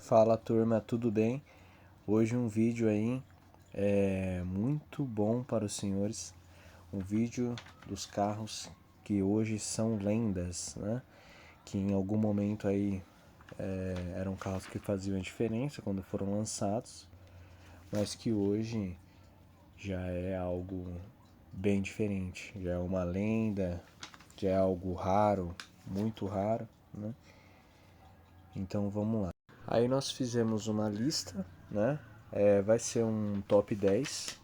Fala turma, tudo bem? Hoje um vídeo aí muito bom para os senhores. Um vídeo dos carros que hoje são lendas, né? Que em algum momento aí eram carros que faziam a diferença quando foram lançados, mas que hoje já é algo bem diferente. Já é uma lenda, já é algo raro, muito raro, né? Então vamos lá. Aí nós fizemos uma lista, né? Vai ser um top 10.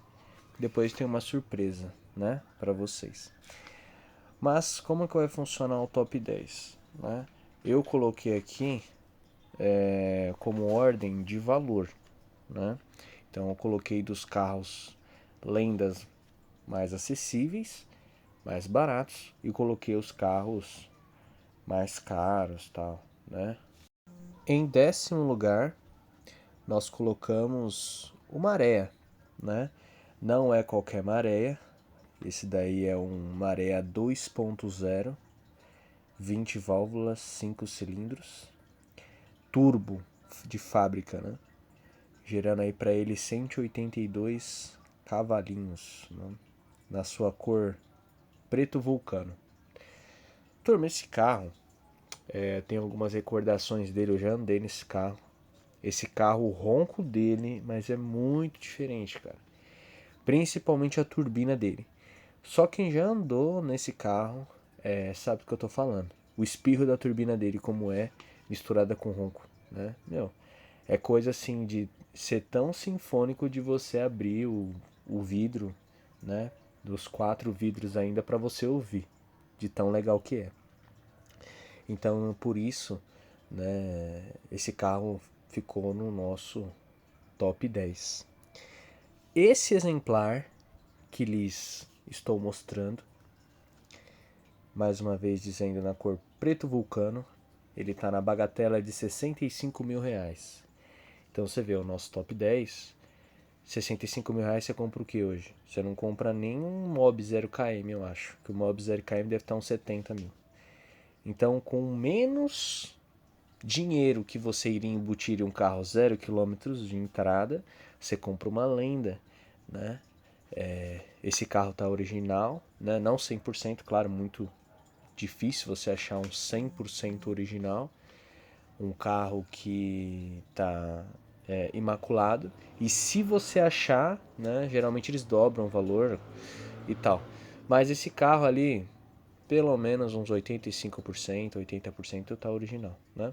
Depois tem uma surpresa, né? Para vocês. Mas como que vai funcionar o top 10? Né? Eu coloquei aqui como ordem de valor, né? Então eu coloquei dos carros lendas mais acessíveis, mais baratos, e coloquei os carros mais caros, tal, né? Em 10º lugar, nós colocamos o Maré, né? Não é qualquer Maré, esse daí é um Maré 2.0, 20 válvulas, 5 cilindros, turbo de fábrica, né? Gerando aí para ele 182 cavalinhos, né? Na sua cor preto vulcano. Turma, esse carro, tem algumas recordações dele, eu já andei nesse carro. Esse carro, o ronco dele, mas é muito diferente, cara. Principalmente a turbina dele. Só quem já andou nesse carro sabe do que eu tô falando. O espirro da turbina dele, como é, misturada com ronco, né? Meu, é coisa assim de ser tão sinfônico de você abrir o vidro, né? Dos 4 vidros ainda para você ouvir, de tão legal que é. Então, por isso, né, esse carro ficou no nosso top 10. Esse exemplar que lhes estou mostrando, mais uma vez dizendo na cor preto vulcano, ele está na bagatela de 65 mil reais. Então você vê o nosso top 10, 65 mil reais você compra o que hoje? Você não compra nem um Mob 0km, eu acho. Que o Mob 0km deve estar uns 70 mil. Então, com menos dinheiro que você iria embutir em um carro 0 km de entrada, você compra uma lenda, né? Esse carro tá original, né? Não 100%, claro, muito difícil você achar um 100% original, um carro que tá imaculado. E se você achar, né? Geralmente eles dobram o valor e tal. Mas esse carro ali, pelo menos uns 85%, 80% tá original, né?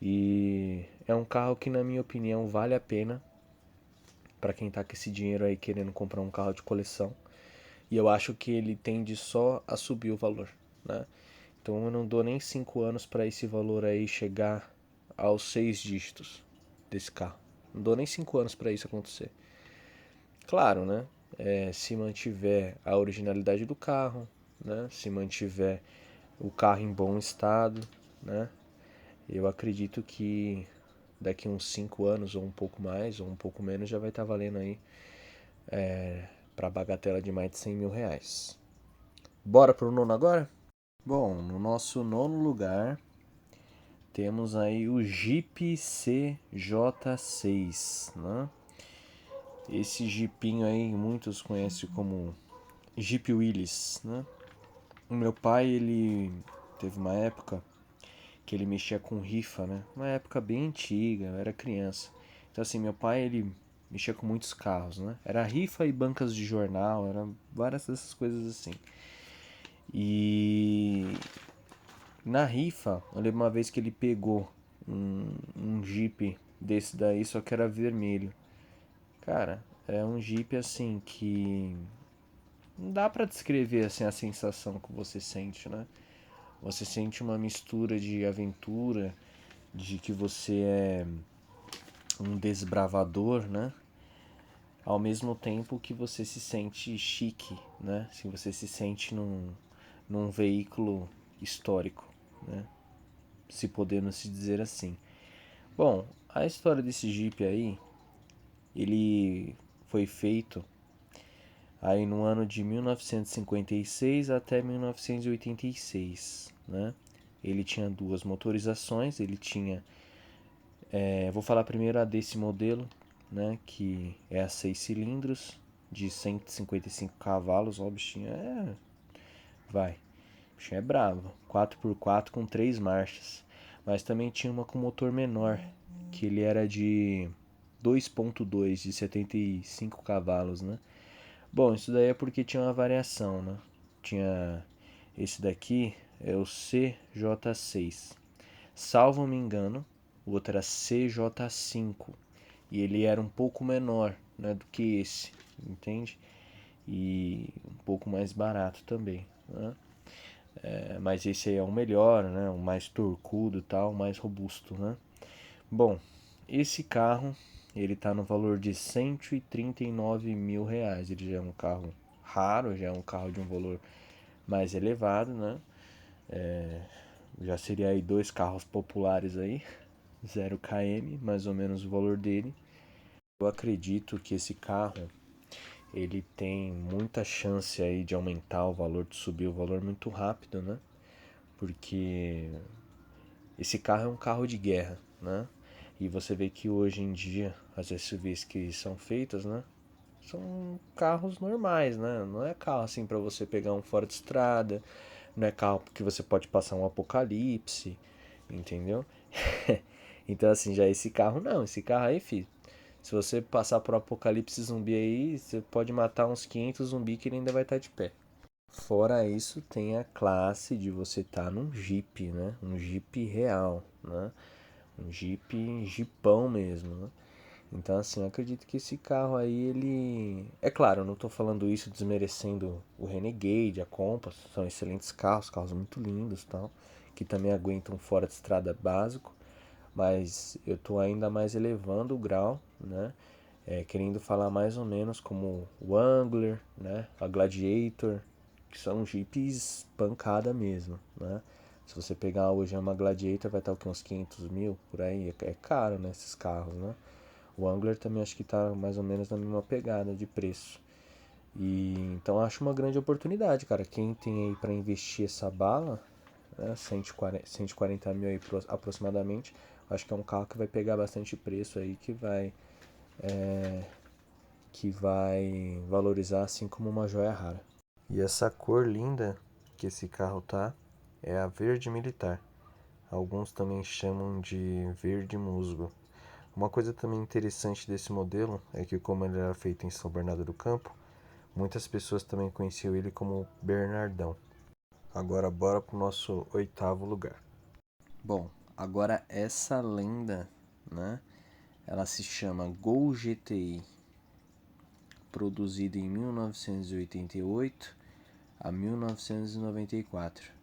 E é um carro que, na minha opinião, vale a pena para quem tá com esse dinheiro aí querendo comprar um carro de coleção. E eu acho que ele tende só a subir o valor, né? Então eu não dou nem 5 anos para esse valor aí chegar aos 6 dígitos desse carro. Não dou nem 5 anos para isso acontecer. Claro, né? Se mantiver a originalidade do carro, né? Se mantiver o carro em bom estado, né? Eu acredito que daqui uns 5 anos, ou um pouco mais, ou um pouco menos, já vai estar valendo aí para bagatela de mais de 100 mil reais. Bora pro nono agora? Bom, no nosso nono lugar temos aí o Jeep CJ6, né? Esse Jeepinho aí muitos conhecem como Jeep Willys, né? O meu pai, ele teve uma época que ele mexia com rifa, né? Uma época bem antiga, eu era criança. Então assim, meu pai, ele mexia com muitos carros, né? Era rifa e bancas de jornal, era várias dessas coisas assim. E na rifa, eu lembro uma vez que ele pegou um Jeep desse daí, só que era vermelho. Cara, é um Jeep assim que não dá pra descrever assim a sensação que você sente, né? Você sente uma mistura de aventura, de que você é um desbravador, né? Ao mesmo tempo que você se sente chique, né? Se você se sente num veículo histórico, né? Se podendo se dizer assim. Bom, a história desse Jeep aí, ele foi feito aí no ano de 1956 até 1986, né? Ele tinha duas motorizações, ele tinha Vou falar primeiro a desse modelo, né, que é a 6 cilindros de 155 cavalos. Ó, o bichinho vai, o bichinho é bravo, 4x4 com 3 marchas. Mas também tinha uma com motor menor, que ele era de 2.2 de 75 cavalos, né? Bom, isso daí é porque tinha uma variação, né? Tinha esse daqui, é o CJ6. Salvo me engano, o outro era CJ5 e ele era um pouco menor, né, do que esse, entende? E um pouco mais barato também, né? Mas esse aí é o melhor, né? O mais torcudo e tal, o mais robusto, né? Bom, esse carro ele tá no valor de 139 mil reais. Ele já é um carro raro, já é um carro de um valor mais elevado, né? Já seria aí dois carros populares aí, 0 km, mais ou menos o valor dele. Eu acredito que esse carro ele tem muita chance aí de aumentar o valor, de subir o valor muito rápido, né? Porque esse carro é um carro de guerra, né? E você vê que hoje em dia as SUVs que são feitas, né? São carros normais, né? Não é carro assim para você pegar um fora de estrada, não é carro que você pode passar um apocalipse, entendeu? Então assim, já esse carro não, esse carro aí, filho, se você passar por um apocalipse zumbi aí, você pode matar uns 500 zumbi que ele ainda vai estar de pé. Fora isso, tem a classe de você estar num Jeep, né? Um Jeep real, né? Um Jeepão mesmo, né? Então, assim, eu acredito que esse carro aí, ele... É claro, eu não estou falando isso desmerecendo o Renegade, a Compass, são excelentes carros, carros muito lindos e tal, que também aguentam fora de estrada básico, mas eu estou ainda mais elevando o grau, né? Querendo falar mais ou menos como o Wrangler, né? A Gladiator, que são jipes pancada mesmo, né? Se você pegar hoje uma Gladiator, vai estar o que, uns 500 mil por aí. É caro, né, esses carros, né? O Wrangler também acho que está mais ou menos na mesma pegada de preço. E então acho uma grande oportunidade, cara. Quem tem aí para investir essa bala, né, 140 mil aí aproximadamente, acho que é um carro que vai pegar bastante preço aí, que vai valorizar assim como uma joia rara. E essa cor linda que esse carro tá é a verde militar. Alguns também chamam de verde musgo. Uma coisa também interessante desse modelo é que, como ele era feito em São Bernardo do Campo, muitas pessoas também conheciam ele como Bernardão. Agora bora pro nosso oitavo lugar. Bom, agora essa lenda, né? Ela se chama Gol GTI, produzido em 1988 a 1994.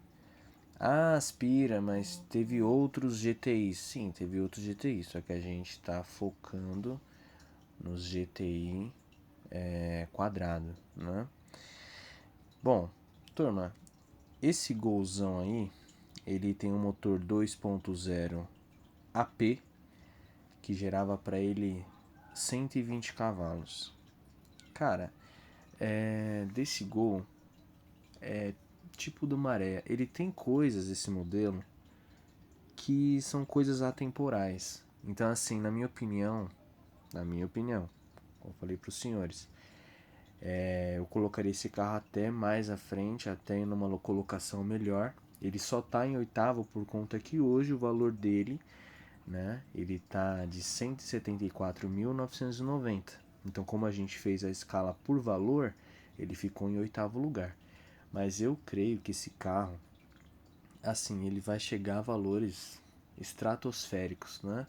Ah, Aspira, mas teve outros GTIs. Sim, teve outros GTIs, só que a gente está focando nos GTI quadrado, né? Bom, turma, esse Golzão aí, ele tem um motor 2.0 AP que gerava para ele 120 cavalos. Cara, desse Gol, tipo do Maré, ele tem coisas, esse modelo, que são coisas atemporais. Então, assim, na minha opinião, como eu falei para os senhores, eu colocaria esse carro até mais à frente, até em uma colocação melhor. Ele só está em oitavo por conta que hoje o valor dele, né, ele tá de 174.990. Então, como a gente fez a escala por valor, ele ficou em oitavo lugar. Mas eu creio que esse carro, assim, ele vai chegar a valores estratosféricos, né?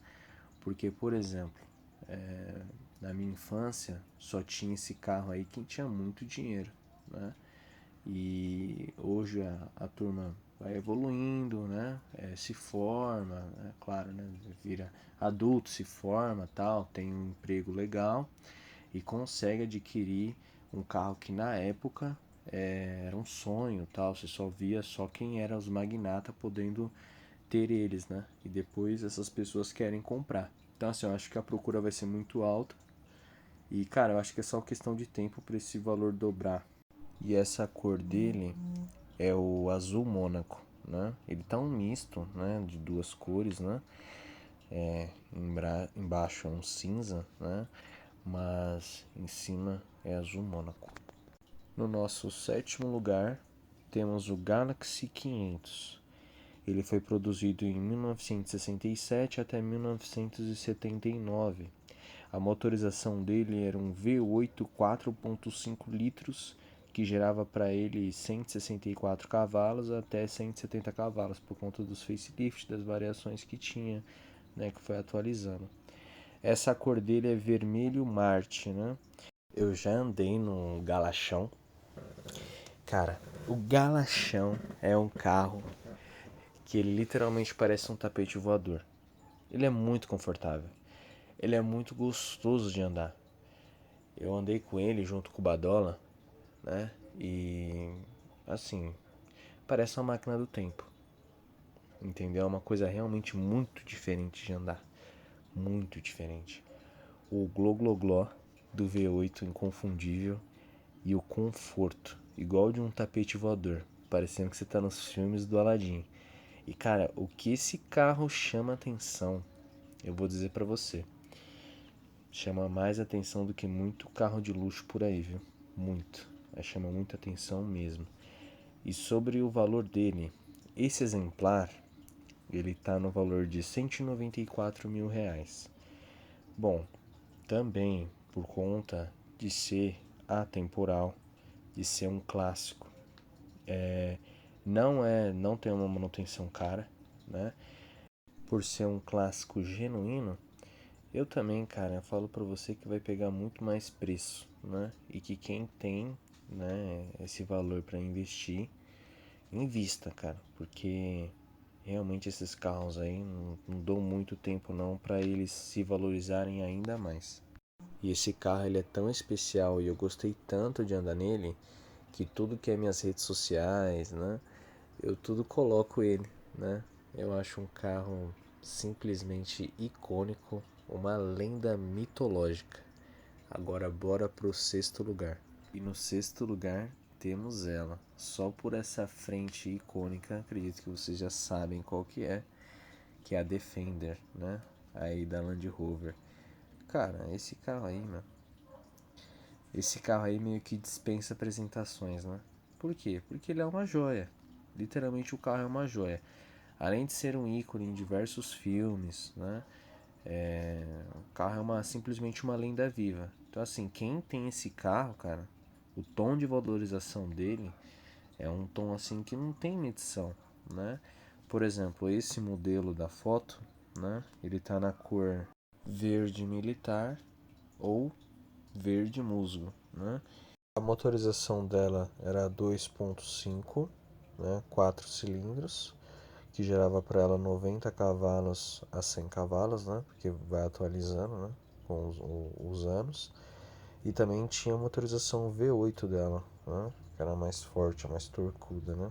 Porque, por exemplo, na minha infância só tinha esse carro aí quem tinha muito dinheiro, né? E hoje a turma vai evoluindo, né? Se forma, né? Claro, né? Vira adulto, se forma, tal, tem um emprego legal e consegue adquirir um carro que na época era um sonho, tal. Você só via só quem era os magnata podendo ter eles, né? E depois essas pessoas querem comprar. Então assim, eu acho que a procura vai ser muito alta e, cara, eu acho que é só questão de tempo para esse valor dobrar. E essa cor dele é o azul Mônaco, né? Ele tá um misto, né, de duas cores, né? embaixo é um cinza, né? Mas em cima é azul Mônaco. No nosso sétimo lugar temos o Galaxy 500. Ele foi produzido em 1967 até 1979. A motorização dele era um V8 4.5 litros, que gerava para ele 164 cavalos até 170 cavalos, por conta dos facelifts, das variações que tinha, né, que foi atualizando. Essa cor dele é vermelho Marte, né? Eu já andei no Galachão. Cara, o Galachão é um carro que ele literalmente parece um tapete voador. Ele é muito confortável. Ele é muito gostoso de andar. Eu andei com ele junto com o Badola, né? E assim, parece uma máquina do tempo. Entendeu? É uma coisa realmente muito diferente de andar. Muito diferente. O gló do V8 inconfundível e o conforto, igual de um tapete voador, parecendo que você tá nos filmes do Aladdin. E cara, o que esse carro chama atenção, eu vou dizer pra você, chama mais atenção do que muito carro de luxo por aí, viu? Muito. Chama muita atenção mesmo. E sobre o valor dele, esse exemplar, ele tá no valor de R$ 194 mil. Bom, também por conta de ser atemporal, de ser um clássico, não tem uma manutenção cara, né? Por ser um clássico genuíno, eu também, cara, eu falo pra você que vai pegar muito mais preço, né? E que quem tem, né, esse valor pra investir, invista, cara, porque realmente esses carros aí não dão muito tempo não pra eles se valorizarem ainda mais. E esse carro ele é tão especial e eu gostei tanto de andar nele que tudo que é minhas redes sociais, né, eu tudo coloco ele, né? Eu acho um carro simplesmente icônico, uma lenda mitológica. Agora bora pro sexto lugar. E no sexto lugar temos ela. Só por essa frente icônica, acredito que vocês já sabem qual que é a Defender, né? Aí da Land Rover. Cara, esse carro aí meio que dispensa apresentações, né? Por quê? Porque ele é uma joia. Literalmente o carro é uma joia. Além de ser um ícone em diversos filmes, né? O carro é simplesmente uma lenda viva. Então assim, quem tem esse carro, cara, o tom de valorização dele é um tom assim que não tem medição, né? Por exemplo, esse modelo da foto, né? Ele tá na cor verde militar ou verde musgo, né? A motorização dela era 2.5, né? 4 cilindros, que gerava para ela 90 cavalos a 100 cavalos, né? Porque vai atualizando, né? Com os anos. E também tinha a motorização V8 dela, né? Que era mais forte, mais torcuda, né?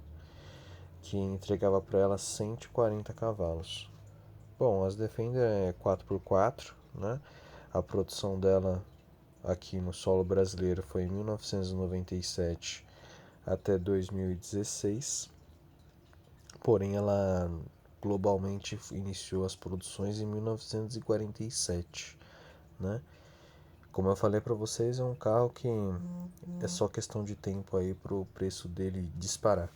Que entregava para ela 140 cavalos. Bom, as Defender é 4x4, né? A produção dela aqui no solo brasileiro foi em 1997 até 2016. Porém, ela globalmente iniciou as produções em 1947, né? Como eu falei para vocês, é um carro que é só questão de tempo aí pro preço dele disparar.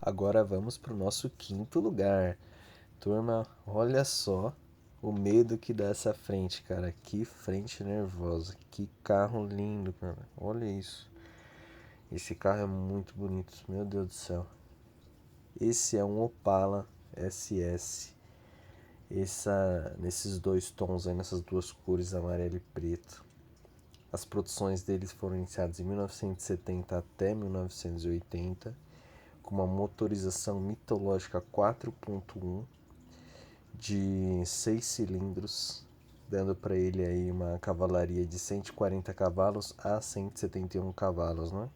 Agora vamos pro nosso quinto lugar. Turma, olha só o medo que dá essa frente, cara. Que frente nervosa. Que carro lindo, cara. Olha isso. Esse carro é muito bonito. Meu Deus do céu. Esse é um Opala SS. Nesses dois tons aí, nessas duas cores, amarelo e preto. As produções deles foram iniciadas em 1970 até 1980, com uma motorização mitológica 4.1 de 6 cilindros, dando para ele aí uma cavalaria de 140 cavalos a 171 cavalos, né?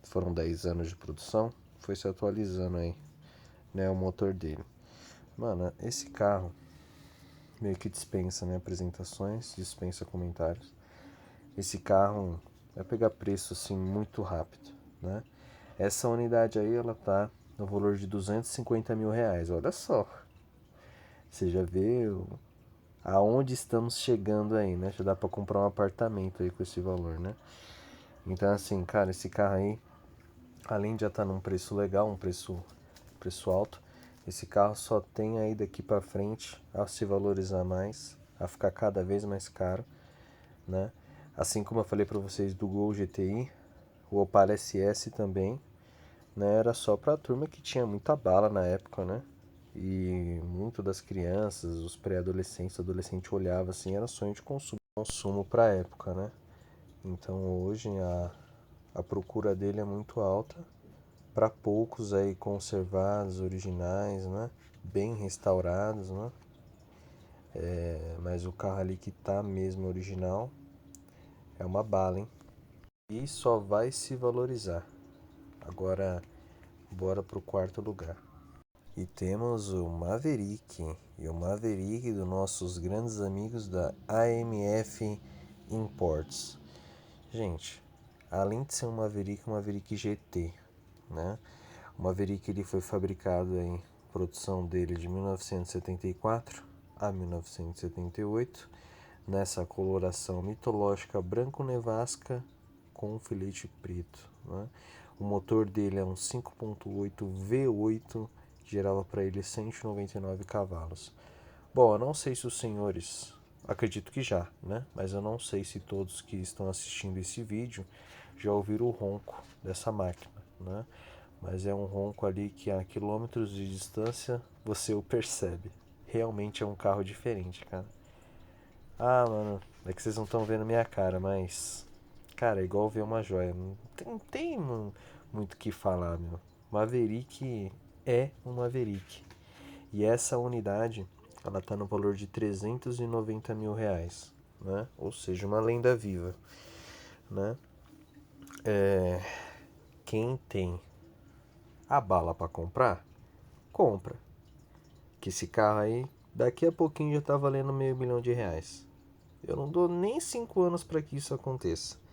Foram 10 anos de produção, foi se atualizando aí, né, o motor dele. Mano, esse carro meio que dispensa, né, apresentações, dispensa comentários. Esse carro vai pegar preço assim muito rápido, né? Essa unidade aí ela tá no valor de R$ 250 mil. Olha só, você já vê aonde estamos chegando aí, né? Já dá pra comprar um apartamento aí com esse valor, né? Então, assim, cara, esse carro aí, além de já estar num preço legal, um preço alto, esse carro só tem aí daqui pra frente a se valorizar mais, a ficar cada vez mais caro, né? Assim como eu falei pra vocês do Gol GTI, o Opala SS também, né? Era só pra turma que tinha muita bala na época, né? E muito das crianças, os pré-adolescentes, adolescente olhava assim, era sonho de consumo para a época, né? Então hoje a procura dele é muito alta, para poucos aí conservados, originais, né? Bem restaurados, né? Mas o carro ali que tá mesmo original é uma bala, hein? E só vai se valorizar. Agora, bora pro quarto lugar. E temos o Maverick, e o Maverick dos nossos grandes amigos da AMF Imports. Gente, além de ser um Maverick GT, né? O Maverick ele foi fabricado em produção dele de 1974 a 1978, nessa coloração mitológica branco-nevasca com filete preto, né? O motor dele é um 5.8 V8, gerava para ele 199 cavalos. Bom, eu não sei se os senhores, acredito que já, né? Mas eu não sei se todos que estão assistindo esse vídeo já ouviram o ronco dessa máquina, né? Mas é um ronco ali que a quilômetros de distância você o percebe. Realmente é um carro diferente, cara. Ah, mano, é que vocês não estão vendo minha cara, mas... Cara, é igual ver uma joia. Não tem muito o que falar, meu. Maverick é um Maverick. E essa unidade, ela tá no valor de 390 mil reais, né? Ou seja, uma lenda viva, né? Quem tem a bala para comprar, compra. Que esse carro aí, daqui a pouquinho já tá valendo meio milhão de reais. Eu não dou nem 5 anos para que isso aconteça.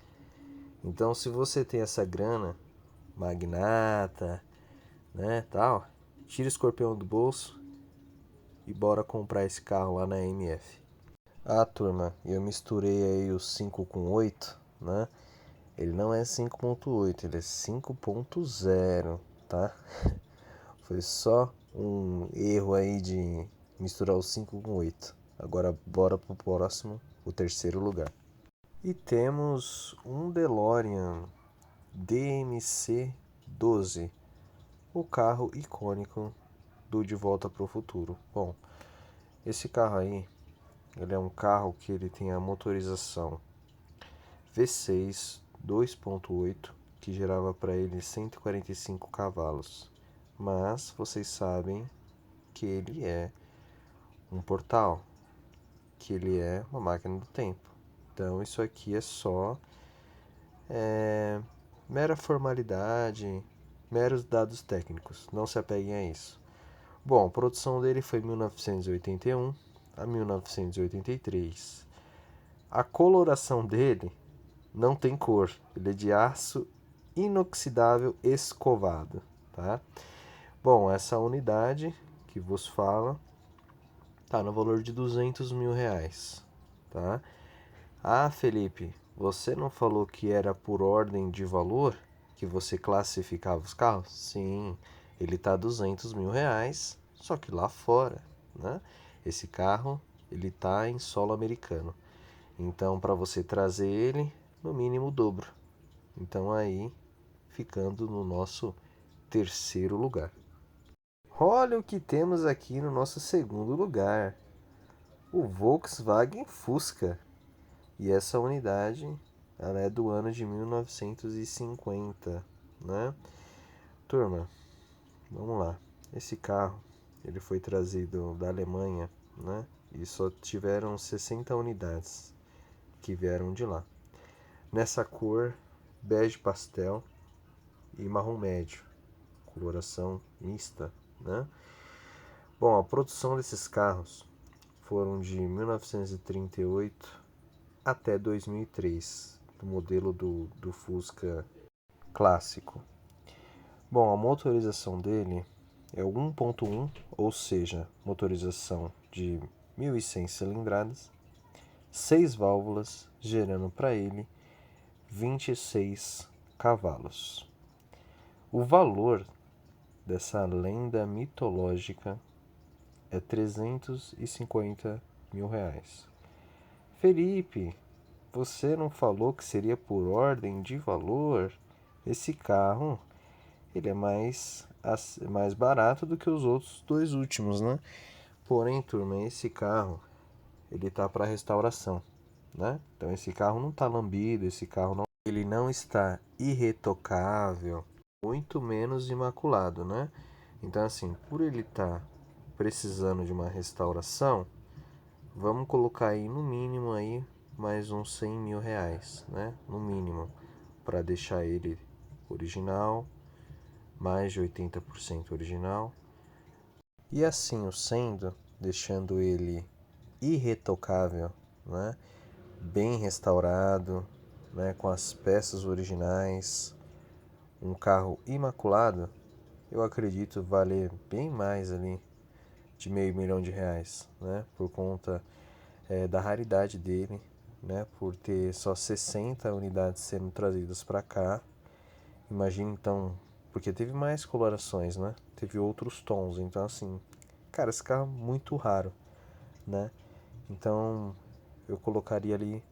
Então, se você tem essa grana, magnata, né, tal, tira o escorpião do bolso e bora comprar esse carro lá na MF. Ah, turma, eu misturei aí o 5 com 8, né? Ele não é 5.8, ele é 5.0, tá? Foi só um erro aí de misturar o 5 com 8. Agora bora pro próximo, o terceiro lugar. E temos um DeLorean DMC-12, o carro icônico do De Volta para o Futuro. Bom, esse carro aí, ele é um carro que ele tem a motorização V6 2.8, que gerava para ele 145 cavalos. Mas vocês sabem que ele é um portal, que ele é uma máquina do tempo. Então isso aqui é só mera formalidade, meros dados técnicos. Não se apeguem a isso. Bom, a produção dele foi 1981 a 1983. A coloração dele não tem cor, ele é de aço inoxidável escovado, tá? Bom, essa unidade que vos fala tá no valor de 200 mil reais, tá? Ah, Felipe, você não falou que era por ordem de valor que você classificava os carros? Sim, ele tá 200 mil reais, só que lá fora, né? Esse carro, ele tá em solo americano. Então, para você trazer ele, no mínimo o dobro. Então, aí, ficando no nosso terceiro lugar. Olha o que temos aqui no nosso segundo lugar. O Volkswagen Fusca. E essa unidade, ela é do ano de 1950, né? Turma, vamos lá. Esse carro, ele foi trazido da Alemanha, né? E só tiveram 60 unidades que vieram de lá. Nessa cor, bege pastel e marrom médio, coloração mista, né? Bom, a produção desses carros foram de 1938 até 2003, do modelo do Fusca clássico. Bom, a motorização dele é 1.1, ou seja, motorização de 1.100 cilindradas, 6 válvulas, gerando para ele 26 cavalos. O valor dessa lenda mitológica é R$350 mil. Felipe, você não falou que seria por ordem de valor? Esse carro, ele é mais barato do que os outros dois últimos, né? Porém, turma, esse carro, ele tá para restauração, né? Então esse carro não tá lambido, ele não está irretocável, muito menos imaculado, né? Então assim, por ele estar precisando de uma restauração, vamos colocar aí no mínimo aí mais uns R$100 mil, né? No mínimo, para deixar ele original, mais de 80% original. E assim o sendo, deixando ele irretocável, né? Bem restaurado, né? Com as peças originais, um carro imaculado, eu acredito valer bem mais ali de R$500 mil, né? Por conta da raridade dele, né? Por ter só 60 unidades sendo trazidas para cá. Imagina então, porque teve mais colorações, né? Teve outros tons, então assim, cara, esse carro é muito raro, né? Então eu colocaria ali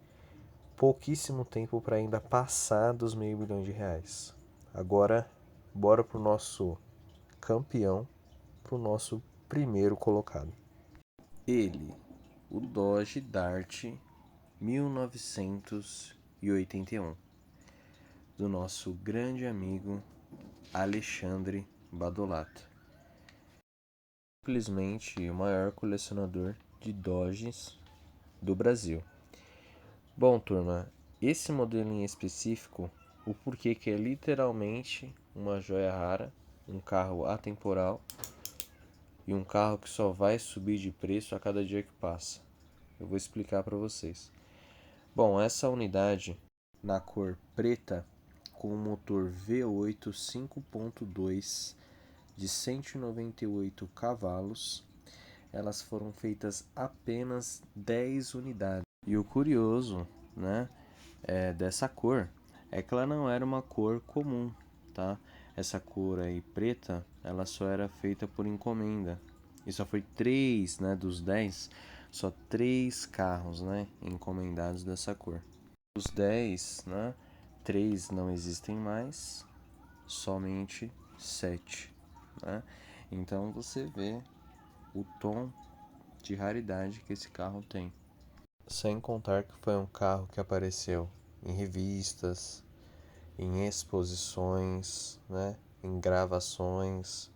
pouquíssimo tempo para ainda passar dos R$500 mil. Agora, bora pro nosso campeão, pro nosso primeiro colocado. Ele, o Dodge Dart 1981, do nosso grande amigo Alexandre Badolato. Simplesmente o maior colecionador de Dodges do Brasil. Bom, turma, esse modelo em específico, o porquê que é literalmente uma joia rara, um carro atemporal e um carro que só vai subir de preço a cada dia que passa. Eu vou explicar para vocês. Bom, essa unidade na cor preta com motor V8 5.2 de 198 cavalos, elas foram feitas apenas 10 unidades. E o curioso, né, dessa cor é que ela não era uma cor comum, tá? Essa cor aí preta, ela só era feita por encomenda. E só foi 3, né, dos 10, só 3 carros, né, encomendados dessa cor. Os 10, né, 3 não existem mais, somente 7, né? Então você vê o tom de raridade que esse carro tem. Sem contar que foi um carro que apareceu em revistas, em exposições, né, em gravações.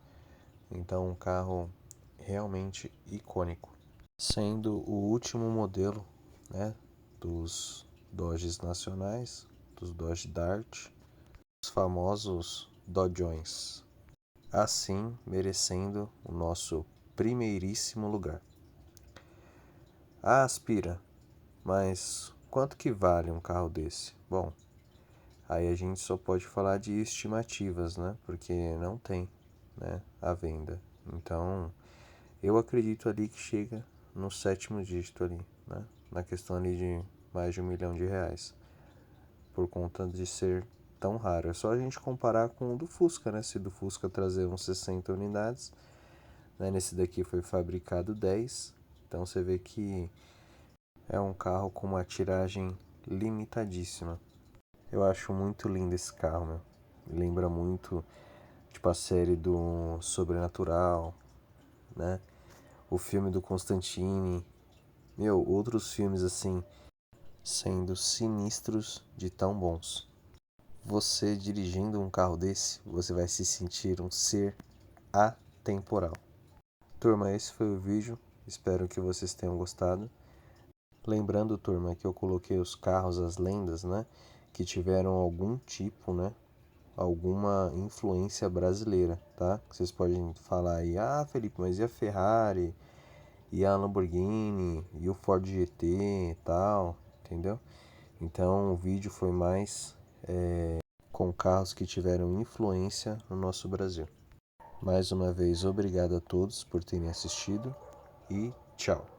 Então um carro realmente icônico, sendo o último modelo, né, dos Dodges nacionais, dos Dodge Dart, os famosos Dodgeões, assim merecendo o nosso primeiríssimo lugar. Ah, Aspira, mas quanto que vale um carro desse? Bom, aí a gente só pode falar de estimativas, né? Porque não tem, né, à venda. Então, eu acredito ali que chega no 7º dígito ali, né? Na questão ali de mais de R$1 milhão, por conta de ser tão raro. É só a gente comparar com o do Fusca, né? Se do Fusca trazer uns 60 unidades, né? Nesse daqui foi fabricado 10. Então você vê que é um carro com uma tiragem limitadíssima. Eu acho muito lindo esse carro, meu. Me lembra muito, tipo, a série do Sobrenatural, né? O filme do Constantine. Meu, outros filmes assim, sendo sinistros de tão bons. Você dirigindo um carro desse, você vai se sentir um ser atemporal. Turma, esse foi o vídeo. Espero que vocês tenham gostado. Lembrando, turma, que eu coloquei os carros, as lendas, né, que tiveram algum tipo, né, alguma influência brasileira, tá? Vocês podem falar aí, ah, Felipe, mas e a Ferrari, e a Lamborghini, e o Ford GT e tal, entendeu? Então o vídeo foi mais com carros que tiveram influência no nosso Brasil. Mais uma vez, obrigado a todos por terem assistido e tchau!